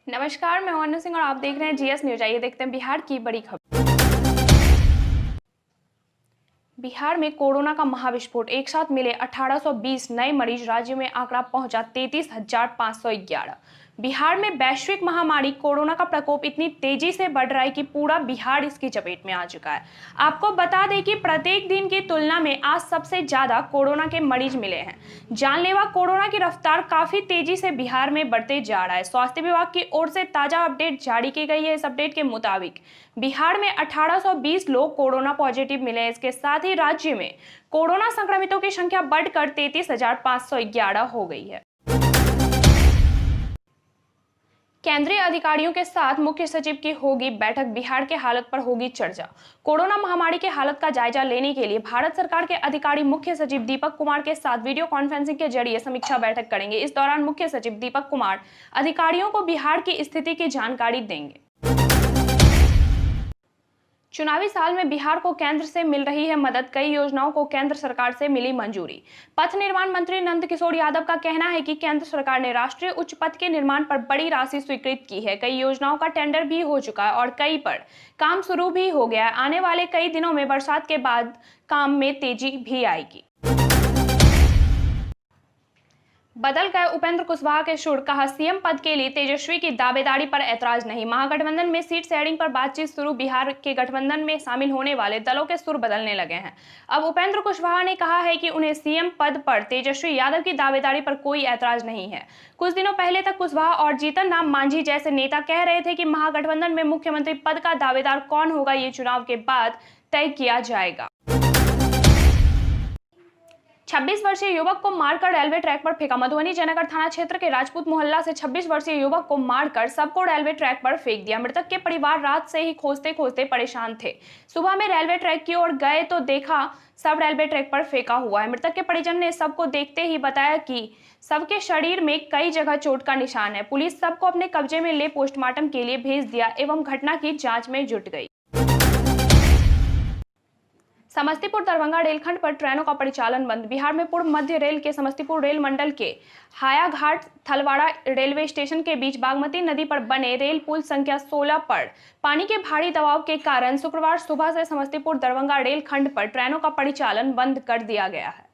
नमस्कार, मैं अनु सिंह और आप देख रहे हैं जीएस न्यूज। आइए देखते हैं बिहार की बड़ी खबर। बिहार में कोरोना का महाविस्फोट, एक साथ मिले 1820 नए मरीज, राज्य में आंकड़ा पहुंचा 33,511। बिहार में वैश्विक महामारी कोरोना का प्रकोप इतनी तेजी से बढ़ रहा है कि पूरा बिहार इसकी चपेट में आ चुका है। आपको बता दें कि प्रत्येक दिन की तुलना में आज सबसे ज्यादा कोरोना के मरीज मिले हैं। जानलेवा कोरोना की रफ्तार काफी तेजी से बिहार में बढ़ते जा रहा है। स्वास्थ्य विभाग की ओर से ताजा अपडेट जारी की गई है। इस अपडेट के मुताबिक बिहार में 1820 लोग कोरोना पॉजिटिव मिले हैं। इसके साथ ही राज्य में कोरोना संक्रमितों की संख्या बढ़कर 33,511 हो गई है। केंद्रीय अधिकारियों के साथ मुख्य सचिव की होगी बैठक, बिहार के हालत पर होगी चर्चा। कोरोना महामारी के हालत का जायजा लेने के लिए भारत सरकार के अधिकारी मुख्य सचिव दीपक कुमार के साथ वीडियो कॉन्फ्रेंसिंग के जरिए समीक्षा बैठक करेंगे। इस दौरान मुख्य सचिव दीपक कुमार अधिकारियों को बिहार की स्थिति की जानकारी देंगे। चुनावी साल में बिहार को केंद्र से मिल रही है मदद, कई योजनाओं को केंद्र सरकार से मिली मंजूरी। पथ निर्माण मंत्री नंदकिशोर यादव का कहना है कि केंद्र सरकार ने राष्ट्रीय उच्च पथ के निर्माण पर बड़ी राशि स्वीकृत की है। कई योजनाओं का टेंडर भी हो चुका है और कई पर काम शुरू भी हो गया है। आने वाले कई दिनों में बरसात के बाद काम में तेजी भी आएगी। बदल गए उपेंद्र कुशवाहा के सुर, कहा सीएम पद के लिए तेजस्वी की दावेदारी पर ऐतराज नहीं। महागठबंधन में सीट शेयरिंग पर बातचीत शुरू, बिहार के गठबंधन में शामिल होने वाले दलों के सुर बदलने लगे हैं। अब उपेंद्र कुशवाहा ने कहा है कि उन्हें सीएम पद पर तेजस्वी यादव की दावेदारी पर कोई ऐतराज नहीं है। कुछ दिनों पहले तक कुशवाहा और जीतन राम मांझी जैसे नेता कह रहे थे कि महागठबंधन में मुख्यमंत्री पद का दावेदार कौन होगा ये चुनाव के बाद तय किया जाएगा। 26 वर्षीय युवक को मारकर रेलवे ट्रैक पर फेंका। मधुबनी जयनगर थाना क्षेत्र के राजपूत मोहल्ला से 26 वर्षीय युवक को मारकर सबको रेलवे ट्रैक पर फेंक दिया। मृतक के परिवार रात से ही खोजते खोजते परेशान थे। सुबह में रेलवे ट्रैक की ओर गए तो देखा सब रेलवे ट्रैक पर फेंका हुआ है। मृतक के परिजन ने सबको देखते ही बताया कि सबके शरीर में कई जगह चोट का निशान है। पुलिस सबको अपने कब्जे में ले पोस्टमार्टम के लिए भेज दिया एवं घटना की जाँच में जुट गई। समस्तीपुर दरभंगा रेलखंड पर ट्रेनों का परिचालन बंद। बिहार में पूर्व मध्य रेल के समस्तीपुर रेल मंडल के हायाघाट थलवाड़ा रेलवे स्टेशन के बीच बागमती नदी पर बने रेल पुल संख्या 16 पर पानी के भारी दबाव के कारण शुक्रवार सुबह से समस्तीपुर दरभंगा रेलखंड पर ट्रेनों का परिचालन बंद कर दिया गया है।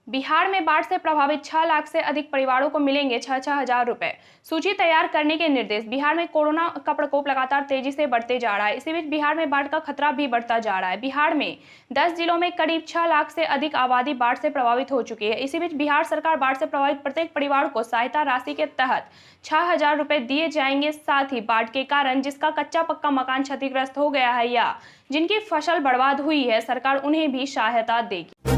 बिहार में बाढ़ से प्रभावित 6 लाख से अधिक परिवारों को मिलेंगे 6-6 हजार रुपए, सूची तैयार करने के निर्देश। बिहार में कोरोना का प्रकोप लगातार तेजी से बढ़ते जा रहा है। इसी बीच बिहार में बाढ़ का खतरा भी बढ़ता जा रहा है। बिहार में 10 जिलों में करीब 6 लाख से अधिक आबादी बाढ़ से प्रभावित हो चुकी है। इसी बीच बिहार सरकार बाढ़ से प्रभावित प्रत्येक परिवार को सहायता राशि के तहत 6,000 रुपए दिए जाएंगे। साथ ही बाढ़ के कारण जिसका कच्चा पक्का मकान क्षतिग्रस्त हो गया है या जिनकी फसल बर्बाद हुई है, सरकार उन्हें भी सहायता देगी।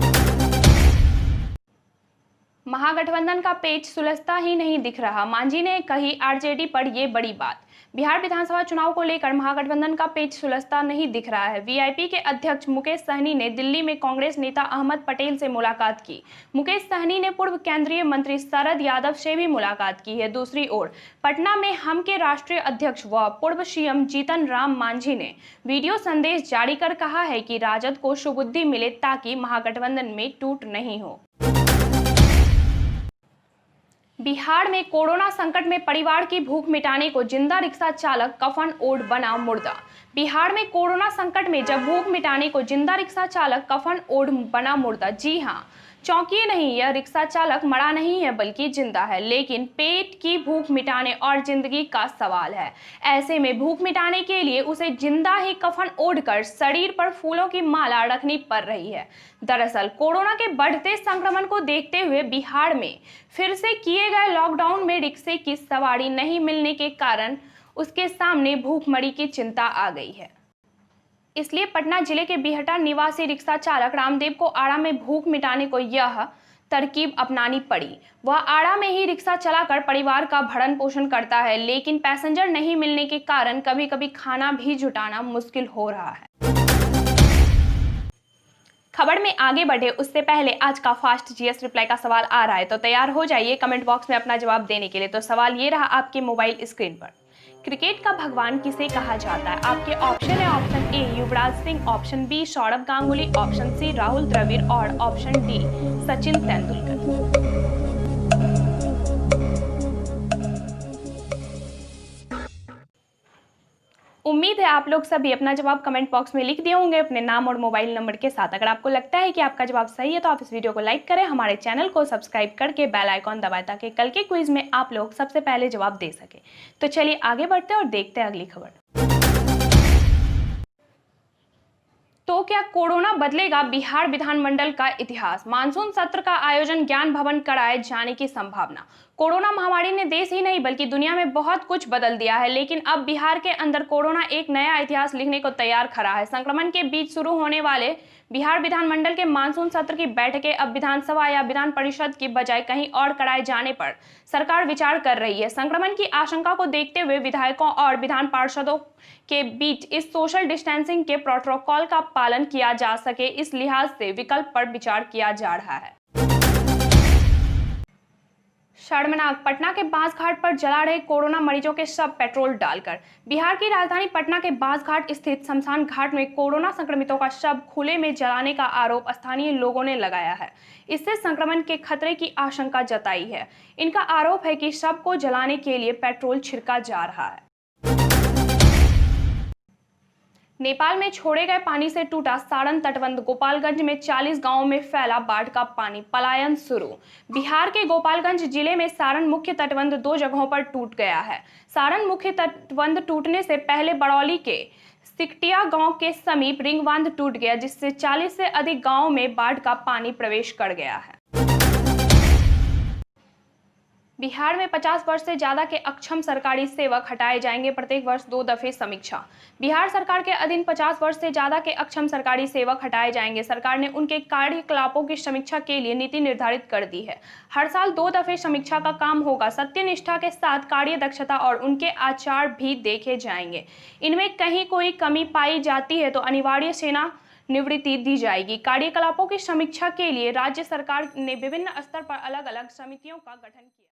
महागठबंधन का पेच सुलझता ही नहीं दिख रहा, मांझी ने कही आरजेडी पर ये बड़ी बात। बिहार विधानसभा चुनाव को लेकर महागठबंधन का पेच सुलझता नहीं दिख रहा है। वीआईपी के अध्यक्ष मुकेश सहनी ने दिल्ली में कांग्रेस नेता अहमद पटेल से मुलाकात की। मुकेश सहनी ने पूर्व केंद्रीय मंत्री शरद यादव से भी मुलाकात की है। दूसरी ओर पटना में हम के राष्ट्रीय अध्यक्ष व पूर्व सीएम जीतन राम मांझी ने वीडियो संदेश जारी कर कहा है कि राजद को सुबुद्धि मिले ताकि महागठबंधन में टूट नहीं हो। बिहार में कोरोना संकट में परिवार की भूख मिटाने को जिंदा रिक्शा चालक कफन ओढ़ बना मुर्दा। बिहार में कोरोना संकट में जब भूख मिटाने को जिंदा रिक्शा चालक कफन ओढ़ बना मुर्दा। जी हां, चौंकिए नहीं, यह रिक्शा चालक मरा नहीं है बल्कि जिंदा है, लेकिन पेट की भूख मिटाने और जिंदगी का सवाल है। ऐसे में भूख मिटाने के लिए उसे जिंदा ही कफन ओढ़कर शरीर पर फूलों की माला रखनी पड़ रही है। दरअसल कोरोना के बढ़ते संक्रमण को देखते हुए बिहार में फिर से किए गए लॉकडाउन में रिक्शे की सवारी नहीं मिलने के कारण उसके सामने भूखमरी की चिंता आ गई है। इसलिए पटना जिले के बिहटा निवासी रिक्शा चालक रामदेव को आड़ा में भूख मिटाने को यह तरकीब अपनानी पड़ी। वह आड़ा में ही रिक्शा चलाकर परिवार का भरण पोषण करता है, लेकिन पैसेंजर नहीं मिलने के कारण कभी कभी खाना भी जुटाना मुश्किल हो रहा है। खबर में आगे बढ़े उससे पहले आज का फास्ट जीएस रिप्लाई का सवाल आ रहा है, तो तैयार हो जाइए कमेंट बॉक्स में अपना जवाब देने के लिए। तो सवाल ये रहा आपके मोबाइल स्क्रीन पर, क्रिकेट का भगवान किसे कहा जाता है? आपके ऑप्शन है option A Yuvraj Singh, option B Sourav Ganguly, option C Rahul Dravid और ऑप्शन डी सचिन तेंदुलकर। उम्मीद है आप लोग सभी अपना जवाब कमेंट बॉक्स में लिख दिए होंगे अपने नाम और मोबाइल नंबर के साथ। अगर आपको लगता है कि आपका जवाब सही है तो आप इस वीडियो को लाइक करें, हमारे चैनल को सब्सक्राइब करके बेल आइकॉन दबाएं ताकि कल के क्विज में आप लोग सबसे पहले जवाब दे सके। तो चलिए आगे बढ़ते हैं और देखते हैं अगली खबर। तो क्या कोरोना बदलेगा बिहार विधानमंडल का इतिहास? मानसून सत्र का आयोजन ज्ञान भवन कराए जाने की संभावना। कोरोना महामारी ने देश ही नहीं बल्कि दुनिया में बहुत कुछ बदल दिया है, लेकिन अब बिहार के अंदर कोरोना एक नया इतिहास लिखने को तैयार खड़ा है। संक्रमण के बीच शुरू होने वाले बिहार विधानमंडल के मानसून सत्र की बैठकें अब विधानसभा या विधान परिषद की बजाय कहीं और कराए जाने पर सरकार विचार कर रही है। संक्रमण की आशंका को देखते हुए विधायकों और विधान पार्षदों के बीच इस सोशल डिस्टेंसिंग के प्रोटोकॉल का पालन किया जा सके, इस लिहाज से विकल्प पर विचार किया जा रहा है। शर्मनाक, पटना के बांसघाट पर जला रहे कोरोना मरीजों के शव पेट्रोल डालकर। बिहार की राजधानी पटना के बांसघाट स्थित शमशान घाट में कोरोना संक्रमितों का शव खुले में जलाने का आरोप स्थानीय लोगों ने लगाया है। इससे संक्रमण के खतरे की आशंका जताई है। इनका आरोप है कि शव को जलाने के लिए पेट्रोल छिड़का जा रहा है। नेपाल में छोड़े गए पानी से टूटा सारण तटबंध। गोपालगंज में 40 गांवों में फैला बाढ़ का पानी, पलायन शुरू। बिहार के गोपालगंज जिले में सारण मुख्य तटबंध 2 जगहों पर टूट गया है। सारण मुख्य तटबंध टूटने से पहले बड़ौली के सिकटिया गांव के समीप रिंग बांध टूट गया, जिससे 40 से अधिक गांवों में बाढ़ का पानी प्रवेश कर गया है। बिहार में 50 वर्ष से ज्यादा के अक्षम सरकारी सेवक हटाए जाएंगे, प्रत्येक वर्ष 2 दफे समीक्षा। बिहार सरकार के अधीन 50 वर्ष से ज्यादा के अक्षम सरकारी सेवक हटाए जाएंगे। सरकार ने उनके कार्यकलापों की समीक्षा के लिए नीति निर्धारित कर दी है। हर साल 2 दफे समीक्षा का काम होगा। सत्यनिष्ठा के साथ कार्य दक्षता और उनके आचार भी देखे जाएंगे। इनमें कहीं कोई कमी पाई जाती है तो अनिवार्य सेना निवृत्ति दी जाएगी। कार्यकलापों की समीक्षा के लिए राज्य सरकार ने विभिन्न स्तर पर अलग अलग समितियों का गठन किया।